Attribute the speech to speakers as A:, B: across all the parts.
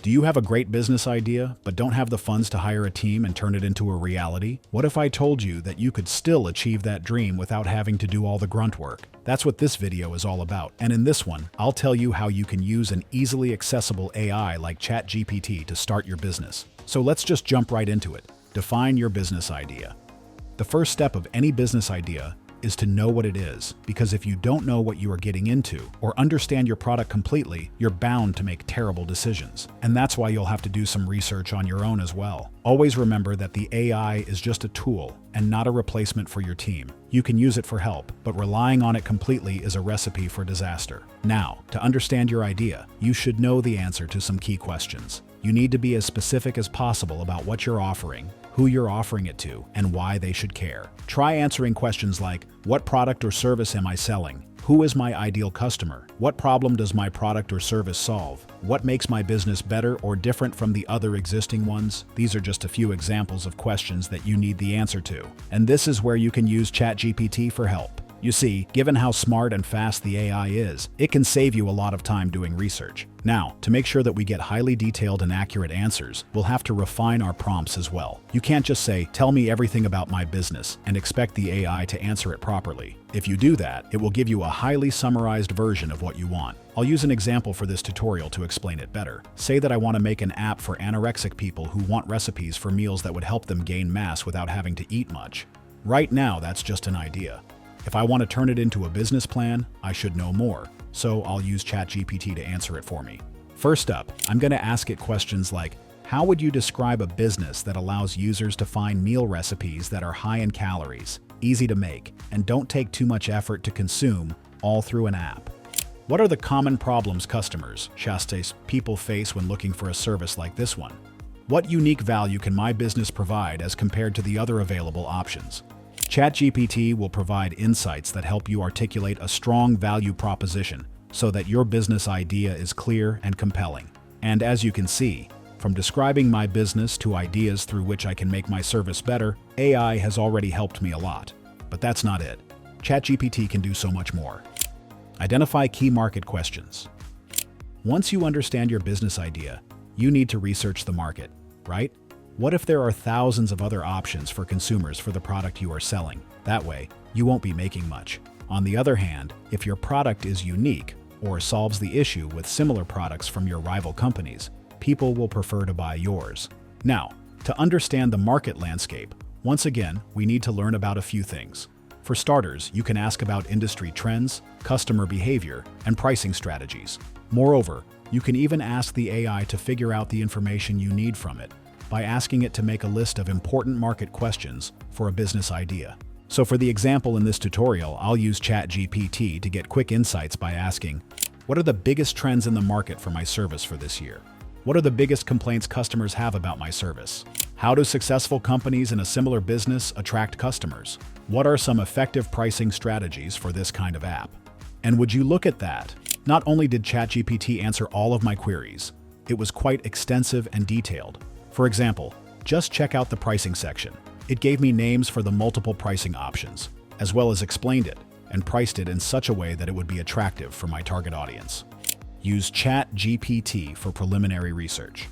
A: Do you have a great business idea, but don't have the funds to hire a team and turn it into a reality? What if I told you that you could still achieve that dream without having to do all the grunt work? That's what this video is all about. And in this one, I'll tell you how you can use an easily accessible AI like ChatGPT to start your business. So let's just jump right into it. Define your business idea. The first step of any business idea is to know what it is, because if you don't know what you are getting into or understand your product completely, you're bound to make terrible decisions. And that's why you'll have to do some research on your own as well. Always remember that the AI is just a tool and not a replacement for your team. You can use it for help, but relying on it completely is a recipe for disaster. Now, to understand your idea, you should know the answer to some key questions. You need to be as specific as possible about what you're offering, who you're offering it to, and why they should care. Try answering questions like, what product or service am I selling? Who is my ideal customer? What problem does my product or service solve? What makes my business better or different from the other existing ones? These are just a few examples of questions that you need the answer to. And this is where you can use ChatGPT for help. You see, given how smart and fast the AI is, it can save you a lot of time doing research. Now, to make sure that we get highly detailed and accurate answers, we'll have to refine our prompts as well. You can't just say, tell me everything about my business, and expect the AI to answer it properly. If you do that, it will give you a highly summarized version of what you want. I'll use an example for this tutorial to explain it better. Say that I want to make an app for anorexic people who want recipes for meals that would help them gain mass without having to eat much. Right now, that's just an idea. If I want to turn it into a business plan, I should know more, so I'll use ChatGPT to answer it for me. First up, I'm going to ask it questions like, how would you describe a business that allows users to find meal recipes that are high in calories, easy to make, and don't take too much effort to consume, all through an app? What are the common problems customers, chastes, people face when looking for a service like this one? What unique value can my business provide as compared to the other available options? ChatGPT will provide insights that help you articulate a strong value proposition so that your business idea is clear and compelling. And as you can see, from describing my business to ideas through which I can make my service better, AI has already helped me a lot. But that's not it. ChatGPT can do so much more. Identify key market questions. Once you understand your business idea, you need to research the market, right? What if there are thousands of other options for consumers for the product you are selling? That way, you won't be making much. On the other hand, if your product is unique or solves the issue with similar products from your rival companies, people will prefer to buy yours. Now, to understand the market landscape, once again, we need to learn about a few things. For starters, you can ask about industry trends, customer behavior, and pricing strategies. Moreover, you can even ask the AI to figure out the information you need from it by asking it to make a list of important market questions for a business idea. So for the example in this tutorial, I'll use ChatGPT to get quick insights by asking, what are the biggest trends in the market for my service for this year? What are the biggest complaints customers have about my service? How do successful companies in a similar business attract customers? What are some effective pricing strategies for this kind of app? And would you look at that? Not only did ChatGPT answer all of my queries, it was quite extensive and detailed. For example, just check out the pricing section. It gave me names for the multiple pricing options, as well as explained it and priced it in such a way that it would be attractive for my target audience. Use ChatGPT for preliminary research.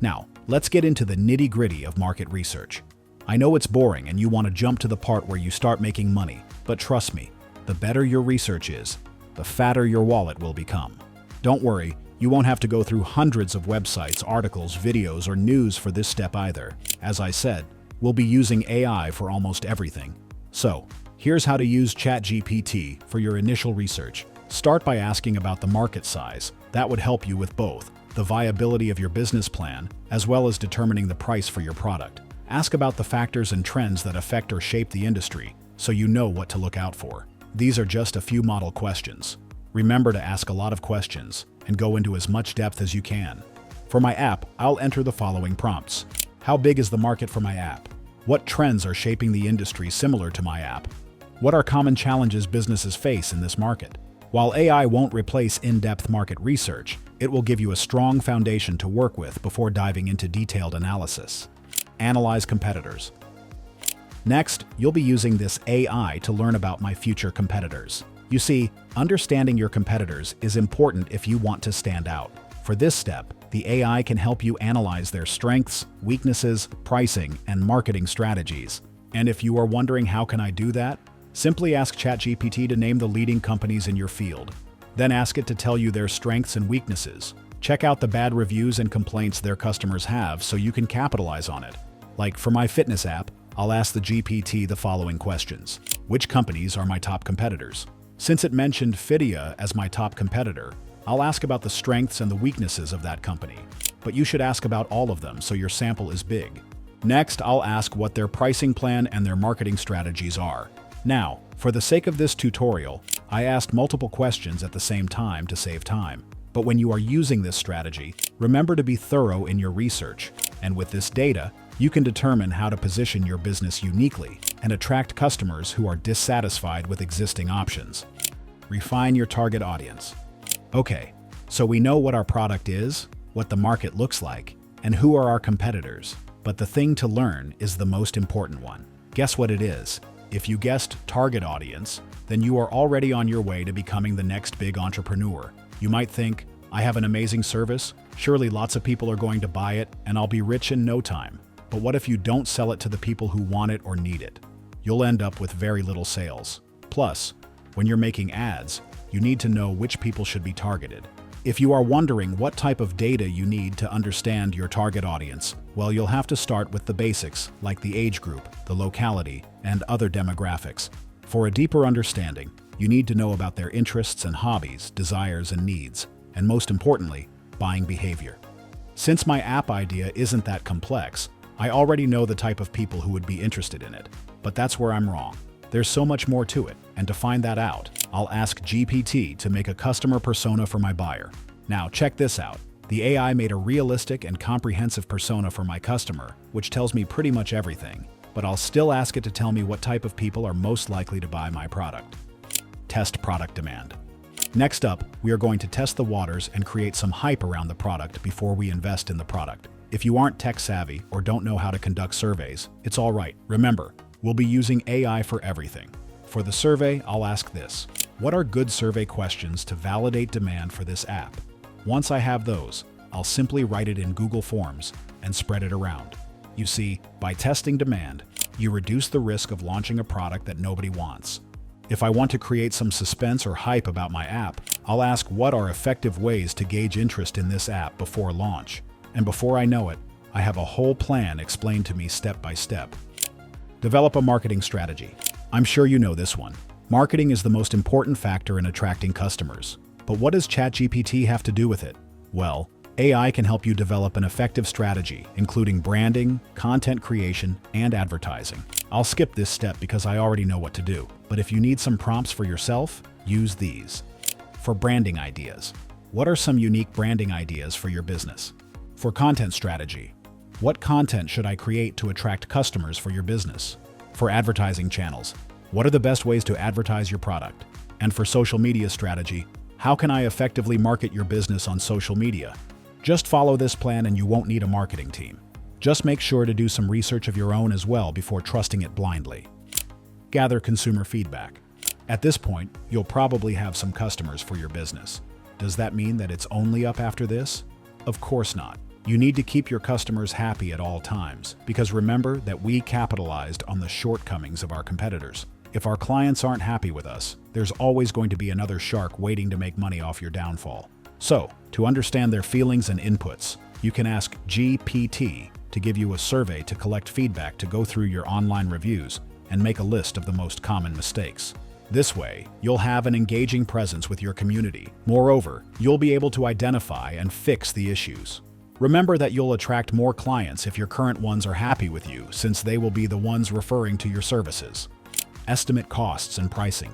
A: Now, let's get into the nitty-gritty of market research. I know it's boring and you want to jump to the part where you start making money, but trust me, the better your research is, the fatter your wallet will become. Don't worry, you won't have to go through hundreds of websites, articles, videos, or news for this step either. As I said, we'll be using AI for almost everything. So, here's how to use ChatGPT for your initial research. Start by asking about the market size. That would help you with both the viability of your business plan, as well as determining the price for your product. Ask about the factors and trends that affect or shape the industry, so you know what to look out for. These are just a few model questions. Remember to ask a lot of questions and go into as much depth as you can. For my app, I'll enter the following prompts. How big is the market for my app? What trends are shaping the industry similar to my app? What are common challenges businesses face in this market? While AI won't replace in-depth market research, it will give you a strong foundation to work with before diving into detailed analysis. Analyze competitors. Next, you'll be using this AI to learn about my future competitors. You see, understanding your competitors is important if you want to stand out. For this step, the AI can help you analyze their strengths, weaknesses, pricing, and marketing strategies. And if you are wondering how can I do that, simply ask ChatGPT to name the leading companies in your field. Then ask it to tell you their strengths and weaknesses. Check out the bad reviews and complaints their customers have so you can capitalize on it. Like for my fitness app, I'll ask the GPT the following questions. Which companies are my top competitors? Since it mentioned Fidia as my top competitor, I'll ask about the strengths and the weaknesses of that company. But you should ask about all of them so your sample is big. Next, I'll ask what their pricing plan and their marketing strategies are. Now, for the sake of this tutorial, I asked multiple questions at the same time to save time. But when you are using this strategy, remember to be thorough in your research. And with this data, you can determine how to position your business uniquely and attract customers who are dissatisfied with existing options. Refine your target audience. Okay, so we know what our product is, what the market looks like, and who are our competitors. But the thing to learn is the most important one. Guess what it is? If you guessed target audience, then you are already on your way to becoming the next big entrepreneur. You might think, I have an amazing service, surely lots of people are going to buy it, and I'll be rich in no time. But what if you don't sell it to the people who want it or need it? You'll end up with very little sales. Plus, when you're making ads, you need to know which people should be targeted. If you are wondering what type of data you need to understand your target audience, well, you'll have to start with the basics, like the age group, the locality, and other demographics. For a deeper understanding, you need to know about their interests and hobbies, desires and needs, and most importantly, buying behavior. Since my app idea isn't that complex, I already know the type of people who would be interested in it. But that's where I'm wrong. There's so much more to it, and to find that out, I'll ask GPT to make a customer persona for my buyer. Now, check this out. The AI made a realistic and comprehensive persona for my customer, which tells me pretty much everything, but I'll still ask it to tell me what type of people are most likely to buy my product. Test product demand. Next up, we are going to test the waters and create some hype around the product before we invest in the product. If you aren't tech savvy or don't know how to conduct surveys, it's all right. Remember, we'll be using AI for everything. For the survey, I'll ask this. What are good survey questions to validate demand for this app? Once I have those, I'll simply write it in Google Forms and spread it around. You see, by testing demand, you reduce the risk of launching a product that nobody wants. If I want to create some suspense or hype about my app, I'll ask what are effective ways to gauge interest in this app before launch. And before I know it, I have a whole plan explained to me step by step. Develop a marketing strategy. I'm sure you know this one. Marketing is the most important factor in attracting customers. But what does ChatGPT have to do with it? Well, AI can help you develop an effective strategy, including branding, content creation, and advertising. I'll skip this step because I already know what to do. But if you need some prompts for yourself, use these. For branding ideas, what are some unique branding ideas for your business? For content strategy, what content should I create to attract customers for your business? For advertising channels, what are the best ways to advertise your product? And for social media strategy, how can I effectively market your business on social media? Just follow this plan and you won't need a marketing team. Just make sure to do some research of your own as well before trusting it blindly. Gather consumer feedback. At this point, you'll probably have some customers for your business. Does that mean that it's only up after this? Of course not. You need to keep your customers happy at all times, because remember that we capitalized on the shortcomings of our competitors. If our clients aren't happy with us, there's always going to be another shark waiting to make money off your downfall. So, to understand their feelings and inputs, you can ask GPT to give you a survey to collect feedback to go through your online reviews and make a list of the most common mistakes. This way, you'll have an engaging presence with your community. Moreover, you'll be able to identify and fix the issues. Remember that you'll attract more clients if your current ones are happy with you, since they will be the ones referring to your services. Estimate costs and pricing.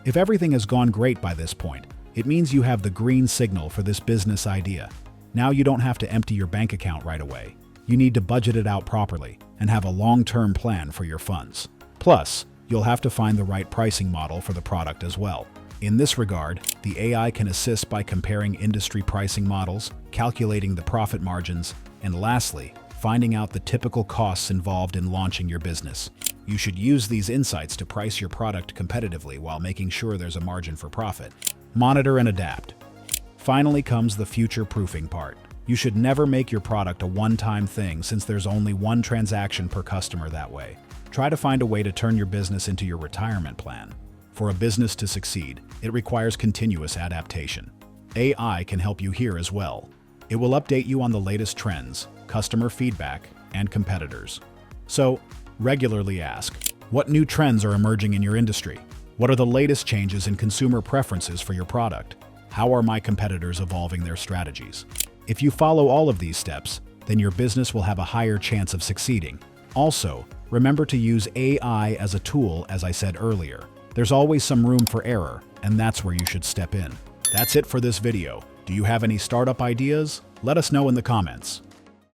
A: If everything has gone great by this point, it means you have the green signal for this business idea. Now you don't have to empty your bank account right away. You need to budget it out properly and have a long-term plan for your funds. Plus, you'll have to find the right pricing model for the product as well. In this regard, the AI can assist by comparing industry pricing models, calculating the profit margins, and lastly, finding out the typical costs involved in launching your business. You should use these insights to price your product competitively while making sure there's a margin for profit. Monitor and adapt. Finally comes the future-proofing part. You should never make your product a one-time thing since there's only one transaction per customer that way. Try to find a way to turn your business into your retirement plan. For a business to succeed, it requires continuous adaptation. AI can help you here as well. It will update you on the latest trends, customer feedback, and competitors. So, regularly ask, what new trends are emerging in your industry? What are the latest changes in consumer preferences for your product? How are my competitors evolving their strategies? If you follow all of these steps, then your business will have a higher chance of succeeding. Also, remember to use AI as a tool, as I said earlier. There's always some room for error, and that's where you should step in. That's it for this video. Do you have any startup ideas? Let us know in the comments.